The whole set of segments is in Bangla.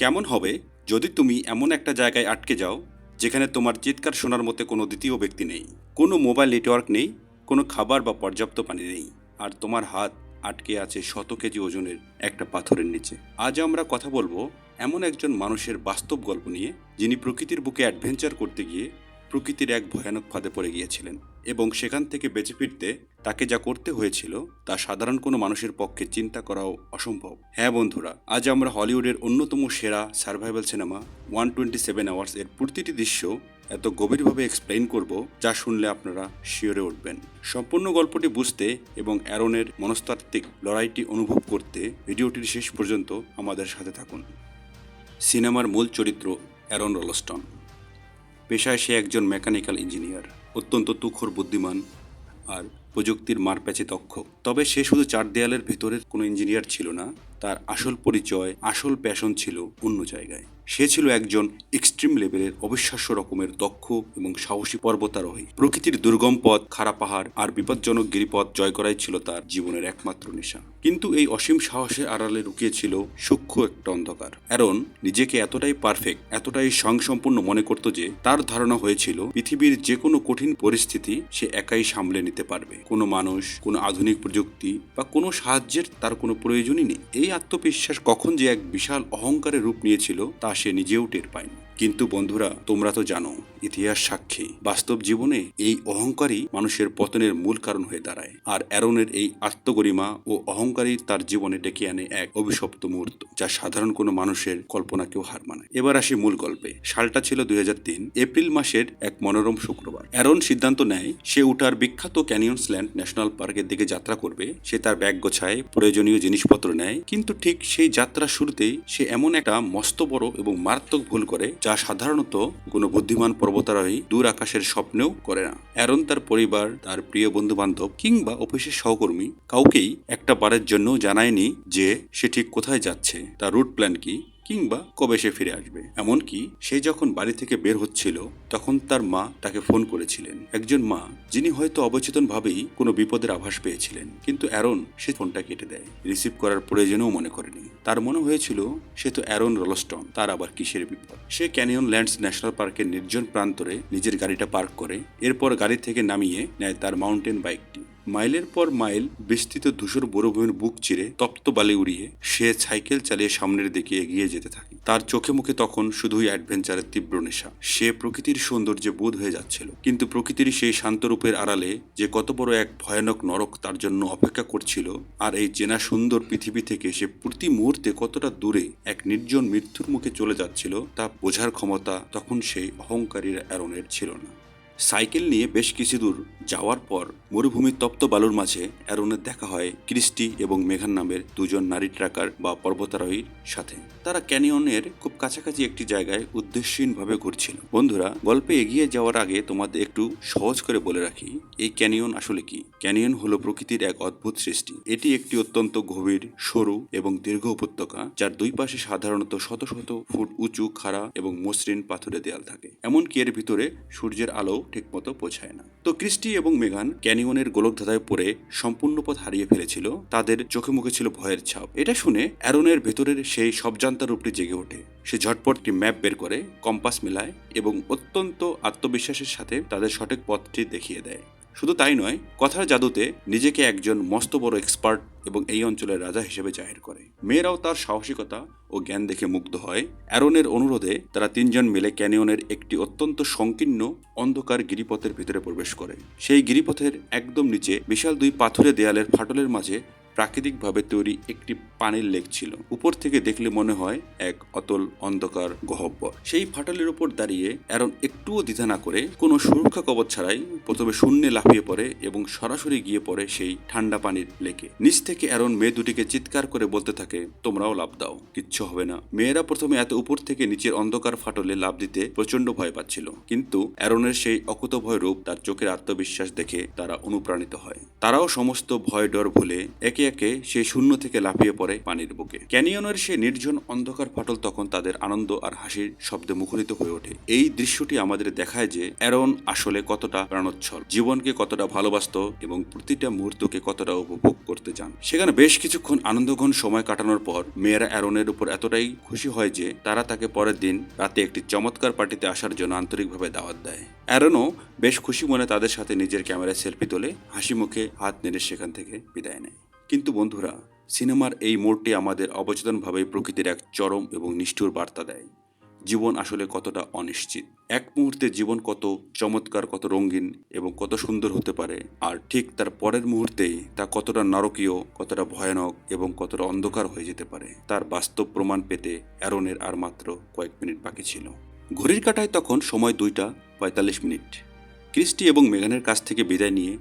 কেমন হবে যদি তুমি এমন একটা জায়গায় আটকে যাও যেখানে তোমার চিৎকার শোনার মতো কোনো দ্বিতীয় ব্যক্তি নেই, কোনো মোবাইল নেটওয়ার্ক নেই, কোনো খাবার বা পর্যাপ্ত পানি নেই, আর তোমার হাত আটকে আছে 100 কেজি ওজনের একটা পাথরের নিচে? আজ আমরা কথা বলবো এমন একজন মানুষের বাস্তব গল্প নিয়ে, যিনি প্রকৃতির বুকে অ্যাডভেঞ্চার করতে গিয়ে প্রকৃতির এক ভয়ানক ফাঁদে পড়ে গিয়েছিলেন এবং সেখান থেকে বেঁচে ফিরতে তাকে যা করতে হয়েছিল তা সাধারণ কোনো মানুষের পক্ষে চিন্তা করাও অসম্ভব। হ্যাঁ বন্ধুরা, আজ আমরা হলিউডের অন্যতম সেরা সার্ভাইভাল সিনেমা 127 আওয়ার্স এর প্রতিটি দৃশ্য এত গভীরভাবে এক্সপ্লেইন করব যা শুনলে আপনারা শিওরে উঠবেন। সম্পূর্ণ গল্পটি বুঝতে এবং অ্যারনের মনস্তাত্ত্বিক লড়াইটি অনুভব করতে ভিডিওটির শেষ পর্যন্ত আমাদের সাথে থাকুন। সিনেমার মূল চরিত্র অ্যারন রলস্টন। পেশায় সে একজন মেকানিক্যাল ইঞ্জিনিয়ার, অত্যন্ত তুখোড় বুদ্ধিমান আর প্রযুক্তির মারপ্যাচে দক্ষ। তবে সে শুধু চার দেয়ালের ভেতরের কোনো ইঞ্জিনিয়ার ছিল না, তার আসল পরিচয়, আসল প্যাশন ছিল অন্য জায়গায়। সে ছিল একজন এক্সট্রিম লেভেলের অবিশ্বাস্য রকমের দক্ষ এবং সাহসী পর্বতারোহী। প্রকৃতির দুর্গম পথ, খাড়া পাহাড় আর বিপজ্জনক গিরিপথ জয় করাই ছিল তার জীবনের একমাত্র নেশা। কিন্তু এই অসীম সাহসের আড়ালে লুকিয়েছিল সূক্ষ্ম একটা অন্ধকার। অ্যারন নিজেকে এতটাই পারফেক্ট, এতটাই স্বয়ংসম্পূর্ণ মনে করত যে তার ধারণা হয়েছিল পৃথিবীর যে কোনো কঠিন পরিস্থিতি সে একাই সামলে নিতে পারবে। কোনো মানুষ, কোনো আধুনিক প্রযুক্তি বা কোনো সাহায্যের তার কোনো প্রয়োজনই নেই। এই আত্মবিশ্বাস কখন যে এক বিশাল অহংকারের রূপ নিয়েছিল তা সে নিজেও টের পায়নি। কিন্তু বন্ধুরা, তোমরা তো জানো, ইতিহাস সাক্ষী, বাস্তব জীবনে এই অহংকারই মানুষের পতনের মূল কারণ হয়ে দাঁড়ায়। আর অ্যারনের এই আত্মগরিমা ও অহংকারই তার জীবনে ডেকে আনে এক অভিশপ্ত মুহূর্ত, যা সাধারণ কোনো মানুষের কল্পনাকেও হার মানায়। এবার আসি মূল গল্পে। সালটা ছিল 2003, এপ্রিল মাসের এক মনোরম শুক্রবার। অ্যারন সিদ্ধান্ত নেয় সে উটার বিখ্যাত ক্যানিয়ন্সল্যান্ড ন্যাশনাল পার্কের দিকে যাত্রা করবে। সে তার ব্যাগ গোছায়, প্রয়োজনীয় জিনিসপত্র নেয়, কিন্তু ঠিক সেই যাত্রার শুরুতেই সে এমন একটা মস্ত বড় এবং মারাত্মক ভুল করে যা সাধারণত কোনো বুদ্ধিমান পর্বতারোহী দূর আকাশের স্বপ্নেও করে না। অ্যারন তার পরিবার, তার প্রিয় বন্ধু বান্ধব কিংবা অফিসের সহকর্মী কাউকেই একটা বারের জন্য জানায়নি যে সে ঠিক কোথায় যাচ্ছে, তার রুট প্ল্যান কি, কিংবা কবে সে ফিরে আসবে। এমনকি সে যখন বাড়ি থেকে বের হচ্ছিল তখন তার মা তাকে ফোন করেছিলেন। একজন মা যিনি হয়তো অবচেতনভাবেই কোনো বিপদের আভাস পেয়েছিলেন। কিন্তু অ্যারন সে ফোনটা কেটে দেয়, রিসিভ করার প্রয়োজনও মনে করেনি। তার মনে হয়েছিল সে তো অ্যারন রলস্টন, তার আবার কিসের বিপদ। সে ক্যানিয়ন ল্যান্ডস ন্যাশনাল পার্কের নির্জন প্রান্তরে নিজের গাড়িটা পার্ক করে এরপর গাড়ি থেকে নামিয়ে নেয় তার মাউন্টেন বাইকটি। মাইলের পর মাইল বিস্তৃত ধূসর মরুভূমির বুক চিরে তপ্ত বালি উড়িয়ে সে সাইকেল চালিয়ে সামনের দিকে এগিয়ে যেতে থাকে। তার চোখে মুখে তখন শুধুই অ্যাডভেঞ্চারের তীব্র নেশা। সে প্রকৃতির সৌন্দর্যে বোধ হয়ে যাচ্ছিল, কিন্তু প্রকৃতির সেই শান্ত রূপের আড়ালে যে কত বড় এক ভয়ানক নরক তার জন্য অপেক্ষা করছিল, আর এই চেনা সুন্দর পৃথিবী থেকে সে প্রতি মুহূর্তে কতটা দূরে এক নির্জন মৃত্যুর মুখে চলে যাচ্ছিল তা বোঝার ক্ষমতা তখন সেই অহংকারী অ্যারনের ছিল না। সাইকেল নিয়ে বেশ কিছু দূর যাওয়ার পর মরুভূমির তপ্ত বালুর মাঝে অ্যারনের দেখা হয় ক্রিস্টি এবং মেঘান নামের দুজন নারী ট্রাকার বা পর্বতারোহীর সাথে। তারা ক্যানিয়নের খুব কাছাকাছি একটি জায়গায় উদ্দেশ্যহীনভাবে ঘুরছিল। বন্ধুরা, গল্পে এগিয়ে যাওয়ার আগে তোমাদের একটু সহজ করে বলে রাখি, এই ক্যানিয়ন আসলে কি। ক্যানিয়ন হলো প্রকৃতির এক অদ্ভুত সৃষ্টি। এটি একটি অত্যন্ত গভীর, সরু এবং দীর্ঘ উপত্যকা, যার দুই পাশে সাধারণত শত শত ফুট উঁচু, খাড়া এবং মসৃণ পাথুরে দেয়াল থাকে। এমনকি এর ভিতরে সূর্যের আলো ঠিকমতো পৌঁছায় না। তো ক্রিস্টি এবং মেঘান ক্যানিয়নের গোলকধাঁধায় পড়ে সম্পূর্ণ পথ হারিয়ে ফেলেছিল। তাদের চোখে মুখে ছিল ভয়ের ছাপ। এটা শুনে অ্যারনের ভেতরের সেই সবজান্তা রূপটি জেগে ওঠে। সে ঝটপট একটি ম্যাপ বের করে, কম্পাস মেলায় এবং অত্যন্ত আত্মবিশ্বাসের সাথে তাদের সঠিক পথটি দেখিয়ে দেয়। শুধু তাই নয়, কথার জাদুতে নিজেকে একজন মস্ত বড় এক্সপার্ট এবং এই অঞ্চলের রাজা হিসেবে জাহির করে। মেয়েরাও তার সাহসিকতা ও জ্ঞান দেখে মুগ্ধ হয়। অ্যারনের অনুরোধে তারা তিনজন মিলে ক্যানিয়নের একটি অত্যন্ত সংকীর্ণ অন্ধকার গিরিপথের ভিতরে প্রবেশ করে। সেই গিরিপথের একদম নিচে বিশাল দুই পাথুরে দেয়ালের ফাটলের মাঝে প্রাকৃতিকভাবে তৈরি একটি পানির লেক ছিল। উপর থেকে দেখলে মনে হয় এক অতল অন্ধকার গহ্বর। সেই ফাটলের উপর দাঁড়িয়ে অ্যারন একটুও দ্বিধা না করে, কোনো সুরক্ষা কবচ ছাড়াই প্রথমে শূন্যে লাফিয়ে পড়ে এবং সরাসরি গিয়ে পড়ে সেই ঠান্ডা পানির লেকে। নিচ থেকে অ্যারন মেয়ে দুটিকে চিৎকার করে বলতে থাকে, তোমরাও লাফ দাও, কিচ্ছু হবে না। মেয়েরা প্রথমে এত উপর থেকে নিচের অন্ধকার ফাটলে লাফ দিতে প্রচন্ড ভয় পাচ্ছিল, কিন্তু অ্যারনের সেই অকুতভয় রূপ, তার চোখের আত্মবিশ্বাস দেখে তারা অনুপ্রাণিত হয়। তারাও সমস্ত ভয় ডর ভুলে একে একে একে সে শূন্য থেকে লাফিয়ে পড়ে পানির বুকে। ক্যানিয়নের সে নির্জন অন্ধকার ফাটল তখন তাদের আনন্দ আর হাসির শব্দে মুখরিত হয়ে ওঠে। এই দৃশ্যটি আমাদের দেখায় যে অ্যারন আসলে কতটা প্রাণোচ্ছল, জীবনকে কতটা ভালোবাসত এবং প্রতিটা মুহূর্তকে কতটা উপভোগ করতে চান। সেখানে বেশ কিছুক্ষণ আনন্দঘন সময় কাটানোর পর মেয়েরা অ্যারনের উপর এতটাই খুশি হয় যে তারা তাকে পরের দিন রাতে একটি চমৎকার পার্টিতে আসার জন্য আন্তরিকভাবে দাওয়াত দেয়। অ্যারনও বেশ খুশি মনে তাদের সাথে নিজের ক্যামেরায় সেলফি তোলে, হাসি মুখে হাত নেড়ে সেখান থেকে বিদায় নেয়। কিন্তু বন্ধুরা, সিনেমার এই মোড়টি আমাদের অবচেতনভাবে প্রকৃতির এক চরম এবং নিষ্ঠুর বার্তা দেয়। জীবন আসলে কতটা অনিশ্চিত। এক মুহূর্তে জীবন কত চমৎকার, কত রঙিন এবং কত সুন্দর হতে পারে, আর ঠিক তার পরের মুহূর্তেই তা কতটা নারকীয়, কতটা ভয়ানক এবং কতটা অন্ধকার হয়ে যেতে পারে। তার বাস্তব প্রমাণ পেতে অ্যারনের আর মাত্র কয়েক মিনিট বাকি ছিল। ঘড়ির কাঁটায় তখন সময় 2:45। ক্রিস্টি এবং মেগানের কাছ থেকে বিদায় নিয়ে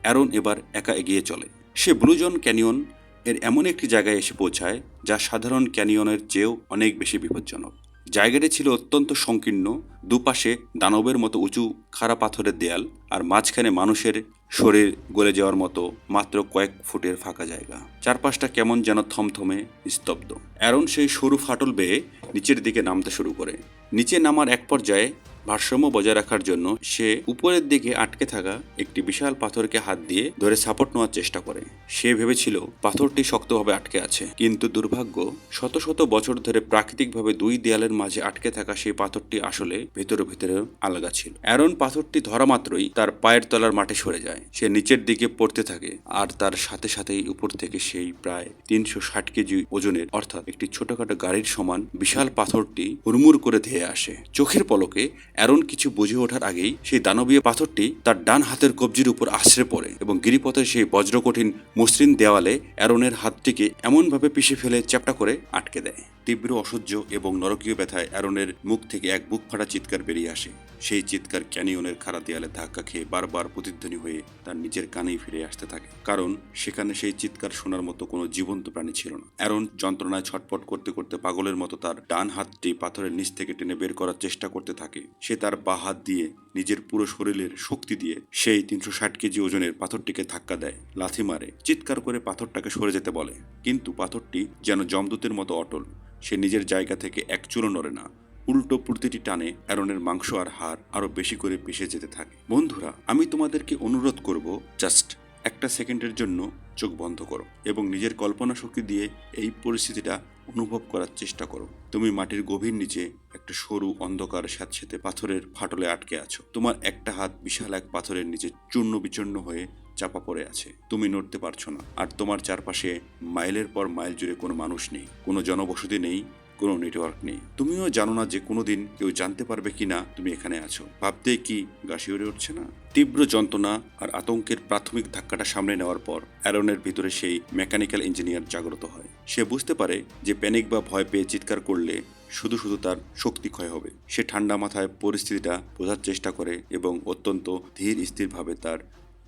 অ্যারন এবার একা এগিয়ে চলে। সে ব্লুজন ক্যানিয়ন এর এমন একটি জায়গায় এসে পৌঁছায় যা সাধারণ ক্যানিয়নের চেয়েও অনেক বেশি বিপজ্জনক। জায়গাটি ছিল অত্যন্ত সংকীর্ণ, দুপাশে দানবের মতো উঁচু খাড়া পাথরের দেয়াল, আর মাঝখানে মানুষের শরীর গলে যাওয়ার মতো মাত্র কয়েক ফুটের ফাঁকা জায়গা। চারপাশটা কেমন যেন থমথমে স্তব্ধ। অ্যারন সেই সরু ফাটল বেয়ে নিচের দিকে নামতে শুরু করে। নিচে নামার এক পর্যায়ে ভারসাম্য বজায় রাখার জন্য সে উপরের দিকে আটকে থাকা একটি বিশাল পাথরকে হাত দিয়ে ধরে সাপোর্ট নেওয়ার চেষ্টা করে। সে ভেবেছিল পাথরটি শক্তভাবে আটকে আছে, কিন্তু দুর্ভাগ্য, শত শত বছর ধরে প্রাকৃতিকভাবে দুই দেয়ালের মাঝে আটকে থাকা সেই পাথরটি আসলে ভেতরে ভেতরে আলগা ছিল। অ্যারন পাথরটি ধরা মাত্রই তার পায়ের তলার মাটি সরে যায়। সে নিচের দিকে পড়তে থাকে, আর তার সাথে সাথেই উপর থেকে সেই প্রায় 360 কেজি ওজনের, অর্থাৎ একটি ছোটখাটো গাড়ির সমান বিশাল পাথরটি হুড়মুড় করে ধেয়ে আসে। চোখের পলকে অ্যারন কিছু বুঝে ওঠার আগেই সেই দানবীয় পাথরটি তার ডান হাতের কবজির উপর আছড়ে পড়ে এবং গিরিপথের সেই বজ্রকঠিন মসৃণ দেওয়ালে অ্যারনের হাতটিকে এমনভাবে পিষে ফেলে চ্যাপ্টা করে আটকে দেয়। তীব্র অসহ্য এবং নরকীয় ব্যথায় অ্যারনের মুখ থেকে এক বুক ফাটা চিৎকার বেরিয়ে আসে। সেই চিৎকার ক্যানিয়নের খাড়া দেয়ালে ধাক্কা খেয়ে বারবার প্রতিধ্বনি হয়ে তার নিজের কানেই ফিরে আসতে থাকে, কারণ সেখানে সেই চিৎকার শোনার মতো কোনো জীবন্ত প্রাণী ছিল না। অ্যারন যন্ত্রণায় ছটপট করতে করতে পাগলের মতো তার ডান হাতটি পাথরের নিচ থেকে টেনে বের করার চেষ্টা করতে থাকে। সে তার বাঁ হাত দিয়ে নিজের পুরো শরীরের শক্তি দিয়ে সেই 360 কেজি ওজনের পাথরটিকে ধাক্কা দেয়, লাথি মারে, চিৎকার করে পাথরটাকে সরে যেতে বলে। কিন্তু পাথরটি যেন যমদূতের মতো অটল। সে নিজের জায়গা থেকে এক চুলও নড়ে না। উল্টো প্রতিটি টানে অ্যারনের মাংস আর হাড় আরো বেশি করে পিষে যেতে থাকে। বন্ধুরা, আমি তোমাদেরকে অনুরোধ করব, জাস্ট একটা সেকেন্ডের জন্য চোখ বন্ধ করো এবং নিজের কল্পনা শক্তি দিয়ে এই পরিস্থিতিটা অনুভব করার চেষ্টা করো। তুমি মাটির গভীর নিচে একটা সরু অন্ধকার স্যাঁতসেঁতে পাথরের ফাটলে আটকে আছো। তোমার একটা হাত বিশাল এক পাথরের নিচে চূর্ণ বিচূর্ণ হয়ে চাপা পড়ে আছে। তুমি নড়তে পারছো না, আর তোমার চারপাশে মাইলের পর মাইল জুড়ে কোনো মানুষ নেই, কোনো জনবসতি নেই, কোনো নেটওয়ার্ক নেই। তুমিও জানো না যে কোনোদিন কেউ জানতে পারবে কিনা তুমি এখানে আছো। ভাবতেই কি গা শিউরে উঠছে না? তীব্র যন্ত্রণা আর আতঙ্কের প্রাথমিক ধাক্কাটা সামনে নেওয়ার পর অ্যারনের ভিতরে সেই মেকানিক্যাল ইঞ্জিনিয়ার জাগ্রত হয়। সে বুঝতে পারে যে প্যানিক বা ভয় পেয়ে চিৎকার করলে শুধু শুধু তার শক্তি ক্ষয় হবে। সে ঠান্ডা মাথায় পরিস্থিতিটা বোঝার চেষ্টা করে এবং অত্যন্ত ধীর স্থিরভাবে তার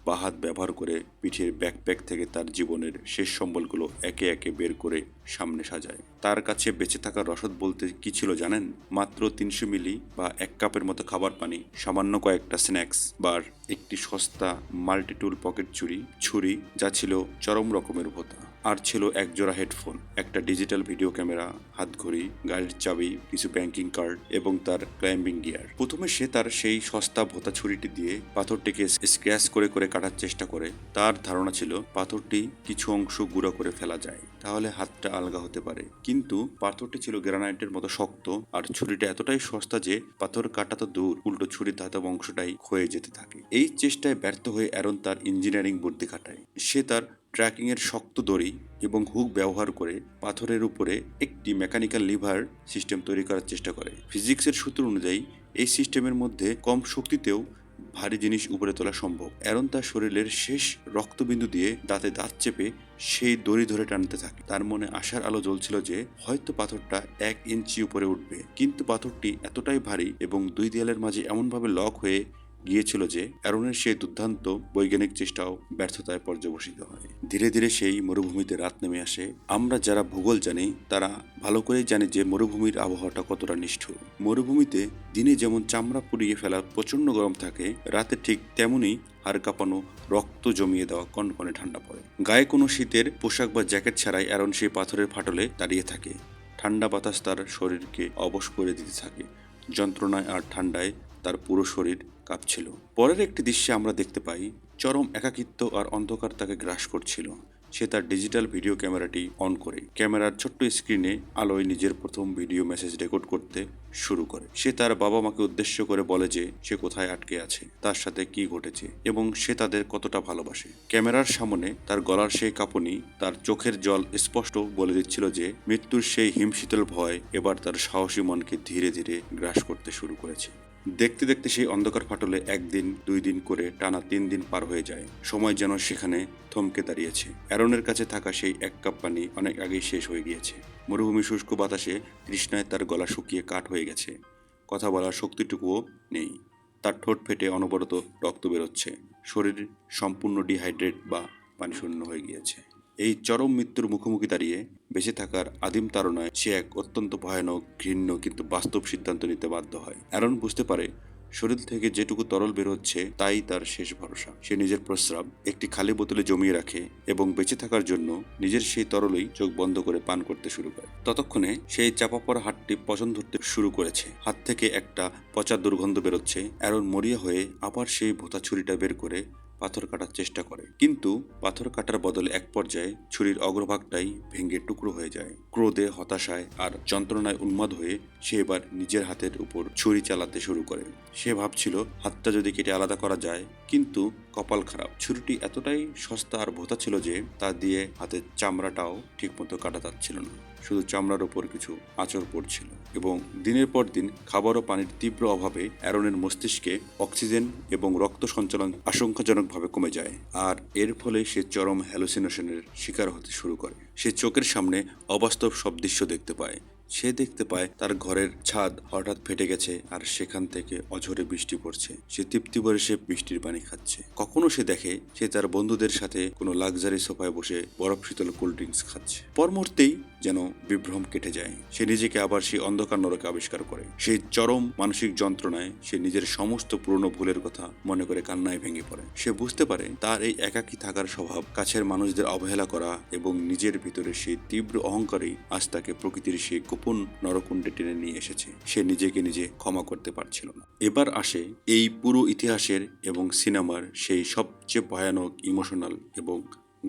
বাঁ হাত ব্যবহার করে পিঠের ব্যাকপ্যাক থেকে তার জীবনের শেষ সম্বলগুলো একে একে বের করে সামনে সাজায়। তার কাছে বেঁচে থাকার রসদ বলতে কি ছিল জানেন? মাত্র 300 মিলি বা 1 কাপের মতো খাবার পানি, সামান্য কয়েকটা স্ন্যাক্স বার, একটি সস্তা মাল্টিটুল পকেট ছুরি যা ছিল চরম রকমের ভোতা, আর ছিল এক জোড়া হেডফোন, একটা ডিজিটাল ভিডিও ক্যামেরা, হাতঘড়ি, গাড়ির চাবি, কিছু ব্যাংকিং কার্ড এবং তার ক্লাইম্বিং গিয়ার। প্রথমে সে তার সেই সস্তা ভোতা ছুরিটি দিয়ে পাথরটিকে স্ক্র্যাচ করে করে কাটার চেষ্টা করে। তার ধারণা ছিল পাথরটি কিছু অংশ গুঁড়ো করে ফেলা যায়, তাহলে হাতটা আলগা হতে পারে। কিন্তু পাথরটি ছিল গ্রানাইটের মতো শক্ত, আর ছুরিটা এতটাই সস্তা যে পাথর কাটা তো দূর, উল্টো ছুরির ধাতব অংশটাই ক্ষয়ে যেতে থাকে। এই চেষ্টায় ব্যর্থ হয়ে অ্যারন তার ইঞ্জিনিয়ারিং বুদ্ধি খাটায়। সে তার ট্র্যাকিংয়ের শক্ত দড়ি এবং হুক ব্যবহার করে পাথরের উপরে একটি মেকানিক্যাল লিভার সিস্টেম তৈরি করার চেষ্টা করে। ফিজিক্সের সূত্র অনুযায়ী এই সিস্টেমের মধ্যে কম শক্তিতেও ভারী জিনিস উপরে তোলা সম্ভব। অ্যারন তার শরীরের শেষ রক্তবিন্দু দিয়ে দাঁতে দাঁত চেপে সেই দড়ি ধরে টানতে থাকে। তার মনে আশার আলো জ্বলছিল যে হয়তো পাথরটা 1 ইঞ্চি উপরে উঠবে, কিন্তু পাথরটি এতটাই ভারী এবং দুই দেয়ালের মাঝে এমনভাবে লক হয়ে গিয়েছিল যে অ্যারনের সেই দুর্দান্ত বৈজ্ঞানিক চেষ্টাও ব্যর্থতায় পর্যবসিত হয়। ধীরে ধীরে সেই মরুভূমিতে রাত নেমে আসে। আমরা যারা ভূগোল জানি তারা ভালো করেই জানি যে মরুভূমির আবহাওয়াটা কতটা নিষ্ঠুর। মরুভূমিতে দিনে যেমন চামড়া পুড়িয়ে ফেলা প্রচণ্ড গরম থাকে, রাতে ঠিক তেমনই হাড় কাঁপানো, রক্ত জমিয়ে দেওয়া কনকনে ঠান্ডা পড়ে। গায়ে কোনো শীতের পোশাক বা জ্যাকেট ছাড়াই অ্যারন সেই পাথরের ফাটলে দাঁড়িয়ে থাকে। ঠান্ডা বাতাস তার শরীরকে অবশ করে দিতে থাকে। যন্ত্রণায় আর ঠান্ডায় তার পুরো শরীর কাঁপছিল। পরের একটি দৃশ্যে আমরা দেখতে পাই চরম একাকিত্ব আর অন্ধকার তাকে গ্রাস করছিল। সে তার ডিজিটাল ভিডিও ক্যামেরাটি অন করে ক্যামেরার ছোট্ট স্ক্রিনে আলোয় নিজের প্রথম ভিডিও মেসেজ রেকর্ড করতে শুরু করে। সে তার বাবা মাকে উদ্দেশ্য করে বলে যে সে কোথায় আটকে আছে, তার সাথে কি ঘটেছে এবং সে তাদের কতটা ভালোবাসে। ক্যামেরার সামনে তার গলার সেই কাঁপুনি, তার চোখের জল স্পষ্ট বলে দিচ্ছিল যে মৃত্যুর সেই হিমশীতল ভয় এবার তার সাহসী মনকে ধীরে ধীরে গ্রাস করতে শুরু করেছে। দেখতে দেখতে সেই অন্ধকার ফাটলে 1 দিন 2 দিন করে টানা 3 দিন পার হয়ে যায়। সময় যেন সেখানে থমকে দাঁড়িয়েছে। অ্যারনের কাছে থাকা সেই 1 কাপ পানি অনেক আগেই শেষ হয়ে গিয়েছে। মরুভূমি শুষ্ক বাতাসে তৃষ্ণায় তার গলা শুকিয়ে কাঠ হয়ে গেছে। কথা বলার শক্তিটুকুও নেই। তার ঠোঁট ফেটে অনবরত রক্ত বেরোচ্ছে। শরীর সম্পূর্ণ ডিহাইড্রেট বা পানিশূন্য হয়ে গিয়েছে। এই চরম মৃত্যুর মুখোমুখি দাঁড়িয়ে বেঁচে থাকার আদিম তাড়নায় সে এক অত্যন্ত ভয়ানক, ঘৃণ্য কিন্তু বাস্তব সিদ্ধান্ত নিতে বাধ্য হয়। অ্যারন বুঝতে পারে শরীর থেকে যেটুকু তরল বের হচ্ছে তাই তার শেষ ভরসা। সে নিজের প্রস্রাব একটি খালি বোতলে জমিয়ে রাখে এবং বেঁচে থাকার জন্য নিজের সেই তরলেই চোখ বন্ধ করে পান করতে শুরু করে। ততক্ষণে সেই চাপা পড়া হাতটি পচন ধরতে শুরু করেছে। হাত থেকে একটা পচা দুর্গন্ধ বেরোচ্ছে। অ্যারন মরিয়া হয়ে আবার সেই ভোঁতা ছুরিটা বের করে পাথর কাটার চেষ্টা করে, কিন্তু পাথর কাটার বদলে এক পর্যায়ে ছুরির অগ্রভাগটাই ভেঙে টুকরো হয়ে যায়। ক্রোধে, হতাশায় আর যন্ত্রণায় উন্মাদ হয়ে সে এবার নিজের হাতের উপর ছুরি চালাতে শুরু করে। সে ভাবছিল হাতটা যদি কেটে আলাদা করা যায়, কিন্তু কপাল খারাপ, ছুরিটি এতটাই সস্তা আর ভোঁতা ছিল যে তা দিয়ে হাতের চামড়াটাও ঠিকমতো কাটা যাচ্ছিল না। শুধু চামড়ার ওপর কিছু আঁচড় পড়ছিল। এবং দিনের পর দিন খাবার ও পানির তীব্র অভাবে অ্যারনের মস্তিষ্কে অক্সিজেন এবং রক্ত সঞ্চালন আশঙ্কাজনকভাবে কমে যায়। আর এর ফলে সে চরম হ্যালুসিনেশনের শিকার হতে শুরু করে। সে চোখের সামনে অবাস্তব সব দৃশ্য দেখতে পায়। সে দেখতে পায় তার ঘরের ছাদ হঠাৎ ফেটে গেছে আর সেখান থেকে অঝরে বৃষ্টি পড়ছে। সে তৃপ্তি ভরে সে বৃষ্টির পানি খাচ্ছে। কখনো সে দেখে সে তার বন্ধুদের সাথে কোনো লাক্সারি সোফায় বসে বরফ শীতল কোল্ড ড্রিঙ্কস খাচ্ছে। পর মুহূর্তেই যেন বিভ্রম কেটে যায়। সে নিজেকে আবার সেই অন্ধকার নরকে আবিষ্কার করে। সেই চরম মানসিক যন্ত্রণায় সে নিজের সমস্ত পুরনো ভুলের কথা মনে করে কান্নায় ভেঙে পড়ে। সে বুঝতে পারে তার এই একাকী থাকার স্বভাব, কাছের মানুষদের অবহেলা করা এবং নিজের ভিতরে সেই তীব্র অহংকারই আজ তাকে প্রকৃতির সেই গোপন নরকুণ্ডে টেনে নিয়ে এসেছে। সে নিজেকে নিজে ক্ষমা করতে পারছিল না। এবার আসে এই পুরো ইতিহাসের এবং সিনেমার সেই সবচেয়ে ভয়ানক, ইমোশনাল এবং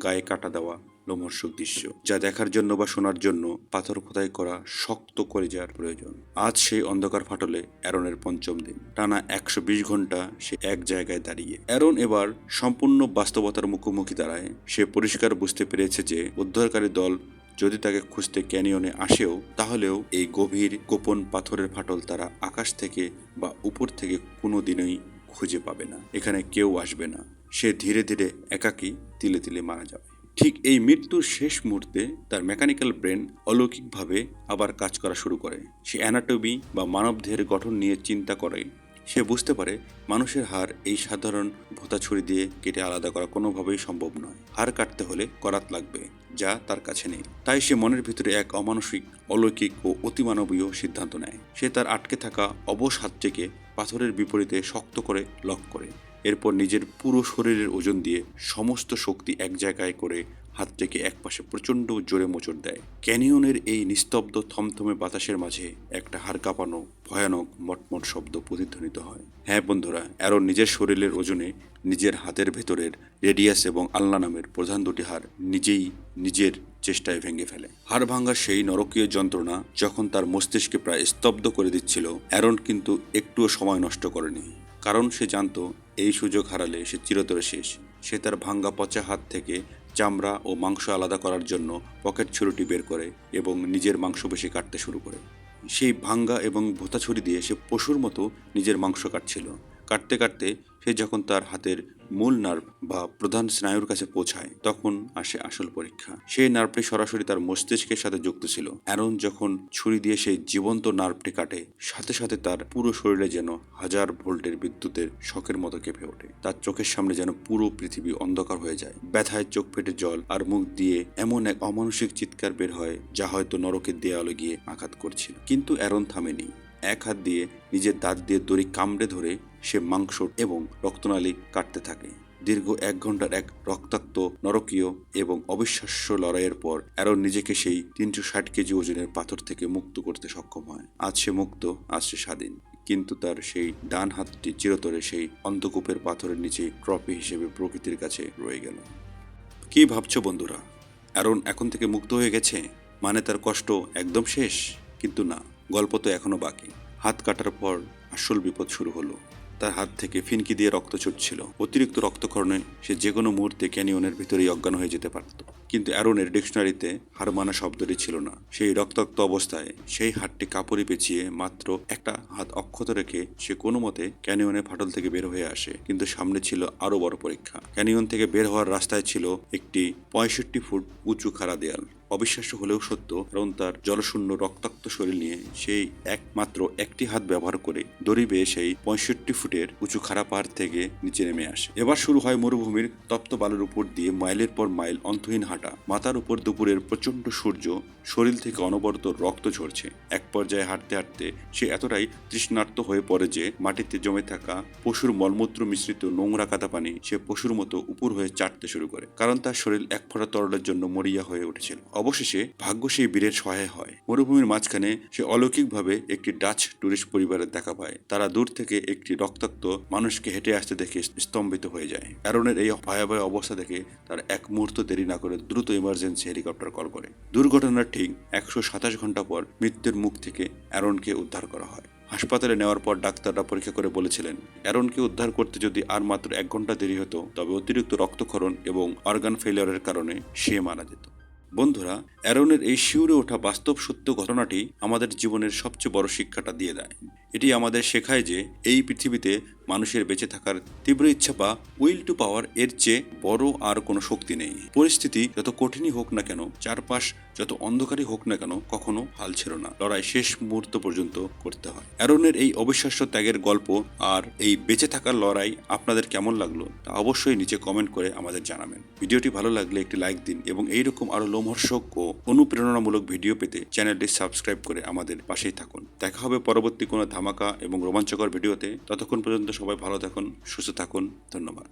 গায়ে কাটা দেওয়া লোমহর্ষক দৃশ্য, যা দেখার জন্য বা শোনার জন্য পাথর খোদাই করা শক্ত কলিজার প্রয়োজন। আজ সেই অন্ধকার ফাটলে অ্যারনের 5ম দিন। টানা 120 ঘন্টা সে এক জায়গায় দাঁড়িয়ে। অ্যারন এবার সম্পূর্ণ বাস্তবতার মুখোমুখি দাঁড়ায়। সে পরিষ্কার বুঝতে পেরেছে যে উদ্ধারকারী দল যদি তাকে খুঁজতে ক্যানিয়নে আসেও, তাহলেও এই গভীর গোপন পাথরের ফাটল তারা আকাশ থেকে বা উপর থেকে কোনো দিনই খুঁজে পাবে না। এখানে কেউ আসবে না। সে ধীরে ধীরে একাকী তিলে তিলে মারা যাবে। ঠিক এই মৃত্যুর শেষ মুহূর্তে তার মেকানিক্যাল ব্রেন অলৌকিকভাবে আবার কাজ করা শুরু করে। সে অ্যানাটমি বা মানবদেহের গঠন নিয়ে চিন্তা করে। সে বুঝতে পারে মানুষের হাড় এই সাধারণ ভোঁতা ছুরি দিয়ে কেটে আলাদা করা কোনোভাবেই সম্ভব নয়। হাড় কাটতে হলে করাত লাগবে, যা তার কাছে নেই। তাই সে মনের ভিতরে এক অমানসিক, অলৌকিক ও অতিমানবীয় সিদ্ধান্ত নেয়। সে তার আটকে থাকা অবশ হাতটিকে পাথরের বিপরীতে শক্ত করে লক করে। এরপর নিজের পুরো শরীরের ওজন দিয়ে সমস্ত শক্তি এক জায়গায় করে হাতটিকে একপাশে প্রচণ্ড জোরে মোচড় দেয়। ক্যানিয়নের এই নিস্তব্ধ থমথমে বাতাসের মাঝে একটা হাড় কাঁপানো, ভয়ানক মটমট শব্দ প্রতিধ্বনিত হয়। হ্যাঁ বন্ধুরা, অ্যারন নিজের শরীরের ওজনে নিজের হাতের ভেতরের রেডিয়াস এবং আলনা নামের প্রধান দুটি হাড় নিজেই নিজের চেষ্টায় ভেঙে ফেলে। হাড় ভাঙার সেই নরকীয় যন্ত্রণা যখন তার মস্তিষ্কে প্রায় স্তব্ধ করে দিচ্ছিল, অ্যারন কিন্তু একটুও সময় নষ্ট করেনি। কারণ সে জানত এই সুযোগ হারালে সে চিরতরে শেষ। সে তার ভাঙ্গা পচা হাত থেকে চামড়া ও মাংস আলাদা করার জন্য পকেট ছুরিটি বের করে এবং নিজের মাংসপেশি কাটতে শুরু করে। সেই ভাঙ্গা এবং ভোঁতা ছুরি দিয়ে সে পশুর মতো নিজের মাংস কাটছিল। কাটতে কাটতে সে যখন তার হাতের মূল নার্ভ বা প্রধান স্নায়ুর কাছে পৌঁছায় তখন আসে আসল পরীক্ষা। সেই নার্ভটি সরাসরি তার মস্তিষ্কের সাথে যুক্ত ছিল। অ্যারন যখন ছুরি দিয়ে সেই জীবন্ত নার্ভটি কাটে, সাথে সাথে তার পুরো শরীরে যেন 1000 ভোল্টের বিদ্যুতের শকের মতো কেঁপে ওঠে। তার চোখের সামনে যেন পুরো পৃথিবী অন্ধকার হয়ে যায়। ব্যথায় চোখ ফেটে জল আর মুখ দিয়ে এমন এক অমানসিক চিৎকার বের হয় যা হয়তো নরকের দেয়ালে গিয়ে আঘাত করছিল। কিন্তু অ্যারন থামেনি। এক হাত দিয়ে নিজের দাঁত দিয়ে দড়ি কামড়ে ধরে সে মাংস এবং রক্তনালী কাটতে থাকে। দীর্ঘ 1 ঘন্টার এক রক্তাক্ত, নরকীয় এবং অবিশ্বাস্য লড়াইয়ের পর অ্যারন নিজেকে সেই 360 কেজি ওজনের পাথর থেকে মুক্ত করতে সক্ষম হয়। আজ সে মুক্ত, আজ সে স্বাধীন। কিন্তু তার সেই ডান হাতটি চিরতরে সেই অন্ধকূপের পাথরের নিচে ট্রফি হিসেবে প্রকৃতির কাছে রয়ে গেল। কি ভাবছো বন্ধুরা? অ্যারন এখন থেকে মুক্ত হয়ে গেছে? মানে তার কষ্ট একদম শেষ? কিন্তু না, গল্প তো এখনো বাকি। হাত কাটার পর আসল বিপদ শুরু হলো। তার হাত থেকে ফিনকি দিয়ে রক্ত ছুটছিল। অতিরিক্ত রক্তক্ষরণে সে যে কোনো মুহূর্তে ক্যানিয়নের ভিতরেই অজ্ঞান হয়ে যেতে পারত। কিন্তু অ্যারনের ডিকশনারিতে হার মানা শব্দটি ছিল না। সেই রক্তাক্ত অবস্থায় সেই হাতটি কাপড়ে পেঁচিয়ে মাত্র একটা হাত অক্ষত রেখে সে কোনো মতে ক্যানিয়নের ফাটল থেকে বের হয়ে আসে। কিন্তু সামনে ছিল আরো বড় পরীক্ষা। ক্যানিয়ন থেকে বের হওয়ার রাস্তায় ছিল একটি 65 ফুট উঁচু খাড়া দেয়াল। অবিশ্বাস্য হলেও সত্য, কারণ তার জলশূন্য রক্তাক্ত শরীর নিয়ে সেই একমাত্র একটি হাত ব্যবহার করে দড়ি বেয়ে সেই 65 ফুটের উঁচু খাড়া পাহাড় থেকে নিচে নেমে আসে। এবার শুরু হয় মরুভূমির তপ্ত বালুর উপর দিয়ে মাইলের পর মাইল অন্তহীন হাঁটা। মাথার উপর দুপুরের প্রচন্ড সূর্য, শরীর থেকে অনবরত রক্ত ঝরছে। এক পর্যায়ে হাঁটতে হাঁটতে সে এতটাই তৃষ্ণার্ত হয়ে পড়ে যে মাটিতে জমে থাকা পশুর মলমূত্র মিশ্রিত নোংরা কাদা পানি সে পশুর মতো উপর হয়ে চাটতে শুরু করে, কারণ তার শরীর এক ফোঁটা তরলের জন্য মরিয়া হয়ে উঠেছিল। অবশেষে ভাগ্য সেই বীরের সহায় হয়। মরুভূমির মাঝখানে সে অলৌকিকভাবে একটি ডাচ টুরিস্ট পরিবারের দেখা পায়। তারা দূর থেকে একটি রক্তাক্ত মানুষকে হেঁটে আসতে দেখে স্তম্ভিত হয়ে যায়। অ্যারনের এই ভয়াবহ অবস্থা দেখে তার এক মুহূর্ত দেরি না করে দ্রুত ইমার্জেন্সি হেলিকপ্টার কল করে। দুর্ঘটনার ঠিক 127 ঘন্টা পর মৃত্যুর মুখ থেকে অ্যারনকে উদ্ধার করা হয়। হাসপাতালে নেওয়ার পর ডাক্তাররা পরীক্ষা করে বলেছিলেন, অ্যারনকে উদ্ধার করতে যদি আর মাত্র 1 ঘন্টা দেরি হতো তবে অতিরিক্ত রক্তক্ষরণ এবং অর্গান ফেলিয়ারের কারণে সে মারা যেত। বন্ধুরা, অ্যারনের এই শিউরে ওঠা বাস্তব সত্য ঘটনাটি আমাদের জীবনের সবচেয়ে বড় শিক্ষাটা দিয়ে দেয়। এটি আমাদের শেখায় যে এই পৃথিবীতে মানুষের বেঁচে থাকার তীব্র ইচ্ছা বা উইল টু পাওয়ার এর চেয়ে বড় আর কোনো শক্তি নেই। পরিস্থিতি যত কঠিনই হোক না কেন, চারপাশ যত অন্ধকারই হোক না কেন, কখনো হাল ছিল না। লড়াই শেষ মুহূর্ত পর্যন্ত করতে হয়। অ্যারনের এই অবিশ্বাস্য ত্যাগের গল্প আর এই বেঁচে থাকার লড়াই আপনাদের কেমন লাগলো তা অবশ্যই নিচে কমেন্ট করে আমাদের জানাবেন। ভিডিওটি ভালো লাগলে একটি লাইক দিন এবং এইরকম আরো লোমহর্ষক ও অনুপ্রেরণামূলক ভিডিও পেতে চ্যানেলটি সাবস্ক্রাইব করে আমাদের পাশেই থাকুন। দেখা হবে পরবর্তী কোনো ধামাকা এবং রোমাঞ্চকর ভিডিওতে। ততক্ষণ পর্যন্ত সবাই ভালো থাকুন, সুস্থ থাকুন। ধন্যবাদ।